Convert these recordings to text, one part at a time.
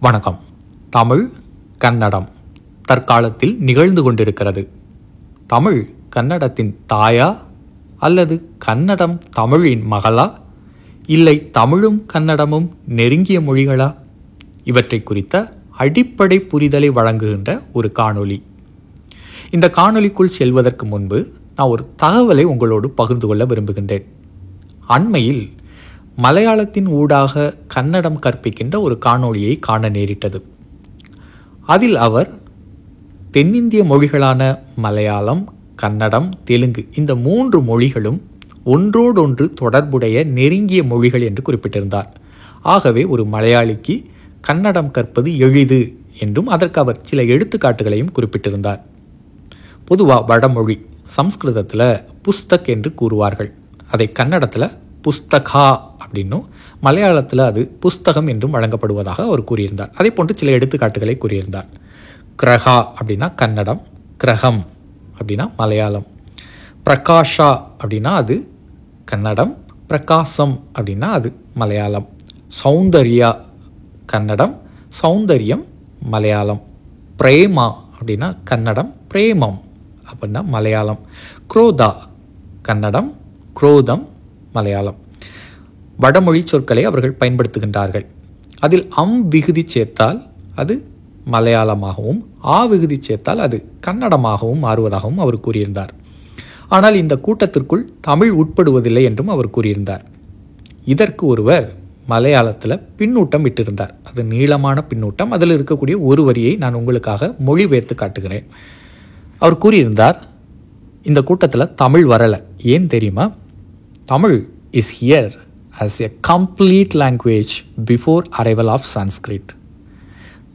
வணக்கம். தமிழ், கன்னடம் தற்காலத்தில் நிகழ்ந்து கொண்டிருக்கிறது. தமிழ் கன்னடத்தின் தாயா அல்லது கன்னடம் தமிழின் மகளா, இல்லை தமிழும் கன்னடமும் நெருங்கிய மொழிகளா? இவற்றை குறித்த அடிப்படை புரிதலை வழங்குகின்ற ஒரு காணொளி. இந்த காணொளிக்குள் செல்வதற்கு முன்பு நான் ஒரு தகவலை உங்களோடு பகிர்ந்து கொள்ள விரும்புகின்றேன். அண்மையில் மலையாளத்தின் ஊடாக கன்னடம் கற்பிக்கின்ற ஒரு காணொளியை காண நேரிட்டது. அதில் அவர் தென்னிந்திய மொழிகளான மலையாளம், கன்னடம், தெலுங்கு இந்த 3 மொழிகளும் ஒன்றோடொன்று தொடர்புடைய நெருங்கிய மொழிகள் என்று குறிப்பிட்டிருந்தார். ஆகவே ஒரு மலையாளிக்கு கன்னடம் கற்பது எளிது என்றும் அதற்கு அவர் சில எடுத்துக்காட்டுகளையும் குறிப்பிட்டிருந்தார். பொதுவாக வடமொழி சம்ஸ்கிருதத்தில் புஸ்தக் என்று கூறுவார்கள். அதை கன்னடத்தில் புஸ்தகா அப்படின்னும், மலையாளத்தில் அது புஸ்தகம் என்றும் வழங்கப்படுவதாக அவர் கூறியிருந்தார். அதே போன்று சில எடுத்துக்காட்டுகளை கூறியிருந்தார். கிரகா அப்படின்னா கன்னடம், கிரகம் அப்படின்னா மலையாளம், பிரகாஷா அப்படின்னா அது கன்னடம், பிரகாசம் அப்படின்னா அது மலையாளம், சௌந்தர்யா கன்னடம், சௌந்தர்யம் மலையாளம், பிரேமா அப்படின்னா கன்னடம், பிரேமம் அப்படின்னா மலையாளம், குரோதா கன்னடம், குரோதம் மலையாளம். வடமொழி சொற்களை அவர்கள் பயன்படுத்துகின்றார்கள். அதில் விகுதி சேர்த்தால் அது மலையாளமாகவும், விகுதி சேர்த்தால் அது கன்னடமாகவும் மாறுவதாகவும் அவர் கூறியிருந்தார். ஆனால் இந்த கூட்டத்திற்குள் தமிழ் உட்படுவதில்லை என்றும் அவர் கூறியிருந்தார். இதற்கு ஒருவர் மலையாளத்தில் பின்னூட்டம் விட்டிருந்தார். அது நீளமான பின்னூட்டம். அதில் இருக்கக்கூடிய ஒரு வரியை நான் உங்களுக்காக மொழிபெயர்த்து காட்டுகிறேன். அவர் கூறியிருந்தார், இந்த கூட்டத்தில் தமிழ் வரலை. ஏன் தெரியுமா? Tamil is here as a complete language before arrival of Sanskrit.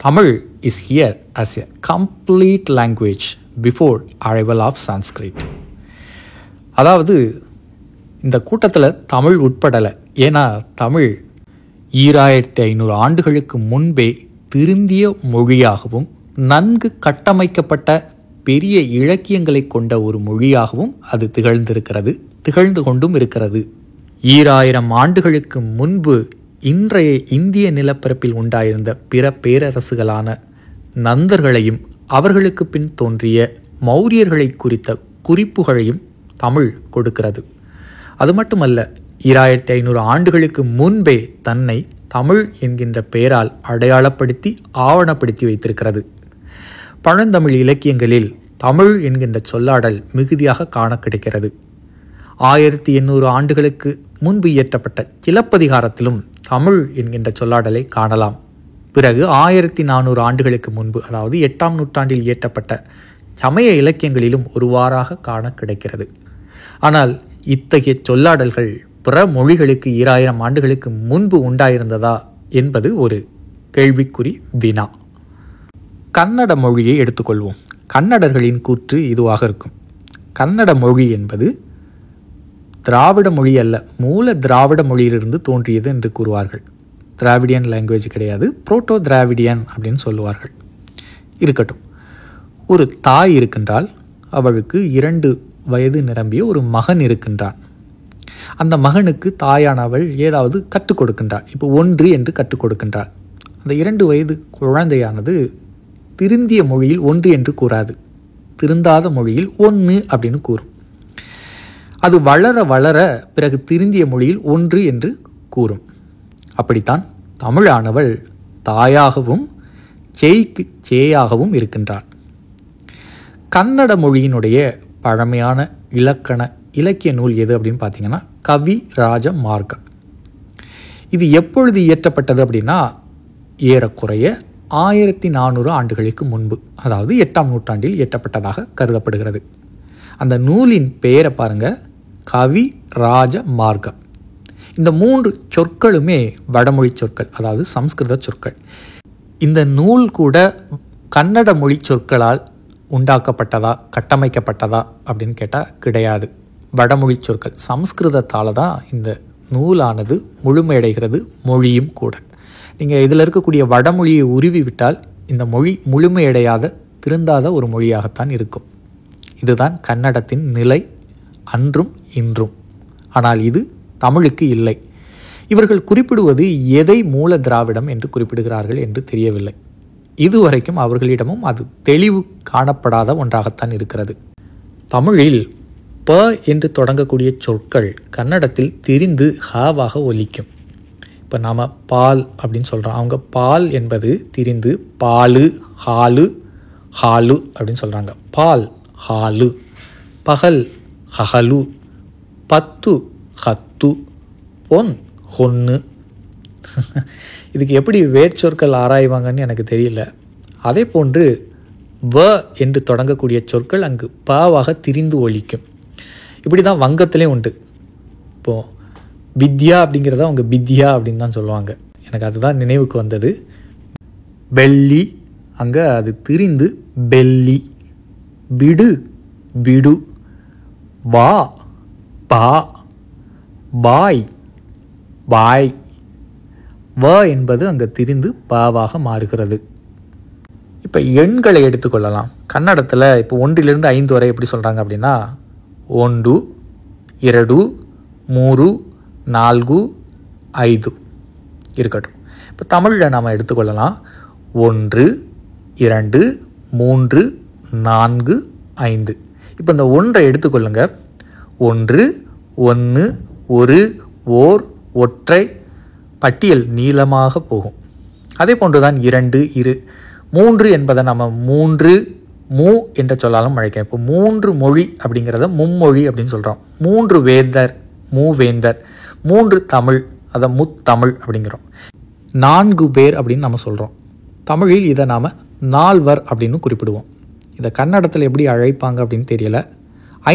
Tamil is here as a complete language before arrival of Sanskrit. அதாவது இந்த கூட்டத்தில் தமிழ் உட்படலை. ஏன்னா தமிழ் 2500 ஆண்டுகளுக்கு முன்பே திருந்திய மொழியாகவும் நன்கு கட்டமைக்கப்பட்ட பெரிய இலக்கியங்களை கொண்ட ஒரு மொழியாகவும் அது திகழ்ந்து கொண்டும் இருக்கிறது. 2000 ஆண்டுகளுக்கு முன்பு இன்றைய இந்திய நிலப்பரப்பில் உண்டாயிருந்த பிற பேரரசுகளான நந்தர்களையும் அவர்களுக்கு பின் தோன்றிய மௌரியர்களை குறித்த குறிப்புகளையும் தமிழ் கொடுக்கிறது. அது மட்டுமல்ல, 2500 ஆண்டுகளுக்கு முன்பே தன்னை தமிழ் என்கின்ற பெயரால் அடையாளப்படுத்தி ஆவணப்படுத்தி வைத்திருக்கிறது. பழந்தமிழ் இலக்கியங்களில் தமிழ் என்கின்ற சொல்லாடல் மிகுதியாக காண கிடைக்கிறது. 1800 ஆண்டுகளுக்கு முன்பு இயற்றப்பட்ட சிலப்பதிகாரத்திலும் தமிழ் என்கின்ற சொல்லாடலை காணலாம். பிறகு 1400 ஆண்டுகளுக்கு முன்பு, அதாவது 8ஆம் நூற்றாண்டில் இயற்றப்பட்ட சமய இலக்கியங்களிலும் ஒருவாறாக காண கிடைக்கிறது. ஆனால் இத்தகைய சொல்லாடல்கள் பிற மொழிகளுக்கு 2000 ஆண்டுகளுக்கு முன்பு உண்டாயிருந்ததா என்பது ஒரு கேள்விக்குறி வினா. கன்னட மொழியை எடுத்துக்கொள்வோம். கன்னடர்களின் கூற்று இதுவாக இருக்கும். கன்னட மொழி என்பது திராவிட மொழி அல்ல, மூல திராவிட மொழியிலிருந்து தோன்றியது என்று கூறுவார்கள். திராவிடியன் லாங்குவேஜ் கிடையாது, புரோட்டோ திராவிடியன் அப்படின்னு சொல்லுவார்கள். இருக்கட்டும். ஒரு தாய் இருக்கின்றால், அவளுக்கு 2 வயது நிரம்பிய ஒரு மகன் இருக்கின்றான். அந்த மகனுக்கு தாயானவள் ஏதாவது கற்றுக் கொடுக்கின்றார். இப்போ 1 என்று கற்றுக் கொடுக்கின்றார். அந்த 2 வயது குழந்தையானது திருந்திய மொழியில் 1 என்று கூறாது, திருந்தாத மொழியில் 1 அப்படின்னு கூறும். அது வளர வளர பிறகு திருந்திய மொழியில் 1 என்று கூறும். அப்படித்தான் தமிழானவள் தாயாகவும் சேய்க்கு சேயாகவும் இருக்கின்றாள். கன்னட மொழியினுடைய பழமையான இலக்கிய நூல் எது அப்படின்னு பார்த்தீங்கன்னா கவி ராஜ மார்க்கம். இது எப்பொழுது இயற்றப்பட்டது அப்படின்னா ஏறக்குறைய 1400 ஆண்டுகளுக்கு முன்பு, அதாவது 8ஆம் நூற்றாண்டில் இயற்றப்பட்டதாக கருதப்படுகிறது. அந்த நூலின் பெயரை பாருங்கள், கவி ராஜ மார்க்கம். இந்த 3 சொற்களுமே வடமொழி சொற்கள், அதாவது சம்ஸ்கிருத சொற்கள். இந்த நூல் கூட கன்னட மொழி சொற்களால் உண்டாக்கப்பட்டதா, கட்டமைக்கப்பட்டதா அப்படின்னு கேட்டால் கிடையாது. வடமொழி சொற்கள் சம்ஸ்கிருதத்தால் தான் இந்த நூலானது முழுமையடைகிறது, மொழியும் கூட. நீங்கள் இதில் இருக்கக்கூடிய வடமொழியை உருவி விட்டால் இந்த மொழி முழுமையடையாத, திருந்தாத ஒரு மொழியாகத்தான் இருக்கும். இதுதான் கன்னடத்தின் நிலை அன்றும் இன்றும். ஆனால் இது தமிழுக்கு இல்லை. இவர்கள் குறிப்பிடுவது எதை மூல திராவிடம் என்று குறிப்பிடுகிறார்கள் என்று தெரியவில்லை. இதுவரைக்கும் அவர்களிடமும் அது தெளிவு காணப்படாத ஒன்றாகத்தான் இருக்கிறது. தமிழில் ப என்று தொடங்கக்கூடிய சொற்கள் கன்னடத்தில் திரிந்து ஹாவாக ஒலிக்கும். இப்போ நாம் பால் அப்படின்னு சொல்கிறோம், அவங்க பால் என்பது திரிந்து பாலு, ஹாலு, ஹாலு அப்படின்னு சொல்கிறாங்க. பால், ஹாலு. பகல், ஹஹலு. பத்து, ஹத்து. பொன், ஹொன்னு. இதுக்கு எப்படி வேர்ச்சொற்கள் ஆராய்வாங்கன்னு எனக்கு தெரியல. அதே போன்று வ என்று தொடங்கக்கூடிய சொற்கள் அங்கு பாவாக திரிந்து ஒலிக்கும். இப்படி தான் வங்கத்திலே உண்டு. இப்போது வித்யா அப்படிங்கிறத அவங்க வித்யா அப்படின்னு தான் சொல்லுவாங்க. எனக்கு அதுதான் நினைவுக்கு வந்தது. பெல்லி, அங்கே அது திரிந்து பெல்லி. விடு, விடு. வா, பா. பாய், பாய். வ என்பது அங்கே திரிந்து பாவாக மாறுகிறது. இப்போ எண்களை எடுத்துக்கொள்ளலாம். கன்னடத்தில் இப்போ 1 to 5 வரை எப்படி சொல்கிறாங்க அப்படின்னா 1, 2, 3, 4, 5 இருக்கட்டும். இப்போ தமிழில் நாம் எடுத்துக்கொள்ளலாம் 1, 2, 3, 4, 5. இப்போ இந்த 1 எடுத்துக்கொள்ளுங்க. 1, 1, ஒரு, ஓர், ஒற்றை. பட்டியல் நீளமாக போகும். அதே போன்று தான் 2, 2. 3 என்பதை நம்ம 3 மூ என்ற சொல்லாலும் அழைக்கிறோம். இப்போ 3 மொழி அப்படிங்கிறத மும்மொழி அப்படின்னு சொல்கிறோம். 3 வேந்தர், மூவேந்தர். 3 தமிழ், அதை முத்தமிழ் அப்படிங்கிறோம். 4 பேர் அப்படின்னு நம்ம சொல்கிறோம். தமிழில் இதை நாம் 4வர் அப்படின்னு குறிப்பிடுவோம். இதை கன்னடத்தில் எப்படி அழைப்பாங்க அப்படின்னு தெரியல.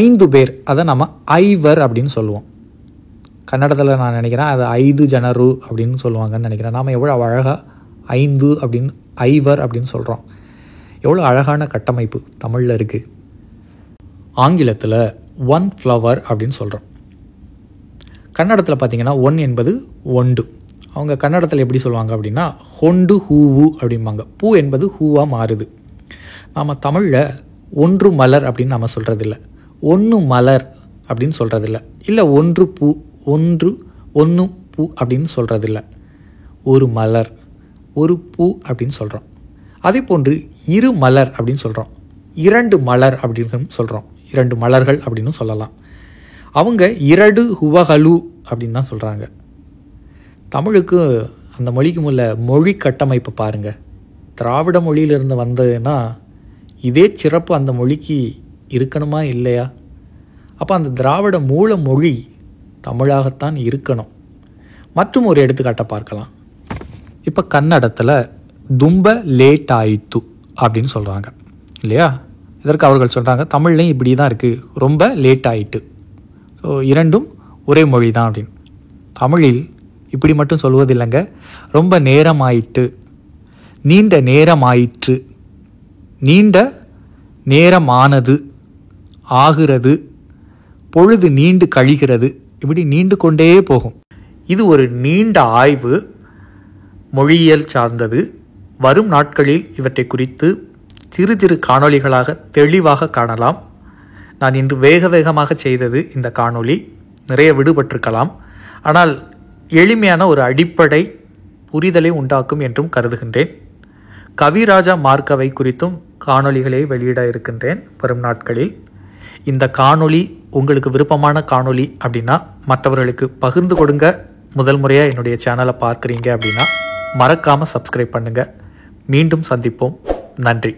5 பேர், அதை நம்ம ஐவர் அப்படின்னு சொல்லுவோம். கன்னடத்தில் நான் நினைக்கிறேன் அது 5 ஜனரு அப்படின்னு சொல்லுவாங்கன்னு நினைக்கிறேன். நாம் எவ்வளோ அழகாக 5 அப்படின்னு ஐவர் அப்படின்னு சொல்கிறோம். எவ்வளோ அழகான கட்டமைப்பு தமிழில் இருக்குது. ஆங்கிலத்தில் 1 ஃப்ளவர் அப்படின்னு சொல்கிறோம். கன்னடத்தில் பார்த்திங்கன்னா 1 என்பது ஒண்டு. அவங்க கன்னடத்தில் எப்படி சொல்லுவாங்க அப்படின்னா ஹொண்டு ஹூவு அப்படிம்பாங்க. பூ என்பது ஹூவாக மாறுது. நாம் தமிழில் 1 மலர் அப்படின்னு நம்ம சொல்கிறதில்ல, 1 மலர் அப்படின்னு சொல்கிறதில்ல. இல்லை 1 பூ, 1 பூ அப்படின்னு சொல்கிறதில்ல. 1 மலர், 1 பூ அப்படின்னு சொல்கிறோம். அதே போன்று 2 மலர் அப்படின்னு சொல்கிறோம், 2 மலர் அப்படின்னு சொல்கிறோம், 2 மலர்கள் அப்படின்னு சொல்லலாம். அவங்க 2 ஹுவகலு அப்படின்னு தான் சொல்கிறாங்க. தமிழுக்கு அந்த மொழிக்கும் உள்ள மொழி கட்டமைப்பை பாருங்கள். திராவிட மொழியிலிருந்து வந்ததுன்னா இதே சிறப்பு அந்த மொழிக்கு இருக்கணுமா இல்லையா? அப்போ அந்த திராவிட மூல மொழி தமிழாகத்தான் இருக்கணும். மற்றும் ஒரு எடுத்துக்காட்டை பார்க்கலாம். இப்போ கன்னடத்தில் தும்ப லேட் ஆயித்து அப்படின்னு சொல்கிறாங்க இல்லையா? இதற்கு அவர்கள் சொல்கிறாங்க தமிழ்லையும் இப்படி தான் இருக்குது, ரொம்ப லேட் ஆயிட்டு. ஸோ இரண்டும் ஒரே மொழி தான் அப்படின்னு. தமிழில் இப்படி மட்டும் சொல்வதில்லைங்க. ரொம்ப நேரம் ஆயிட்டு, நீண்ட நேரம் ஆயிற்று, நீண்ட நேரமானது, ஆகிறது, பொழுது நீண்டு கழிகிறது, இப்படி நீண்டு கொண்டே போகும். இது ஒரு நீண்ட ஆய்வு, மொழியியல் சார்ந்தது. வரும் நாட்களில் இவற்றை குறித்து சிறு சிறு காணொளிகளாக தெளிவாக காணலாம். நான் இன்று வேகமாக செய்தது இந்த காணொளி. நிறைய விடுபட்டிருக்கலாம், ஆனால் எளிமையான ஒரு அடிப்படை புரிதலை உண்டாக்கும் என்றும் கருதுகின்றேன். கவிராஜா மார்க்கவை குறித்தும் காணொளிகளை வெளியிட இருக்கின்றேன் வரும் நாட்களில். இந்த காணொளி உங்களுக்கு விருப்பமான காணொளி அப்படின்னா மற்றவர்களுக்கு பகிர்ந்து கொடுங்க. முதல் முறையாக என்னுடைய சேனலை பார்க்குறீங்க அப்படின்னா மறக்காமல் சப்ஸ்கிரைப் பண்ணுங்கள். மீண்டும் சந்திப்போம். நன்றி.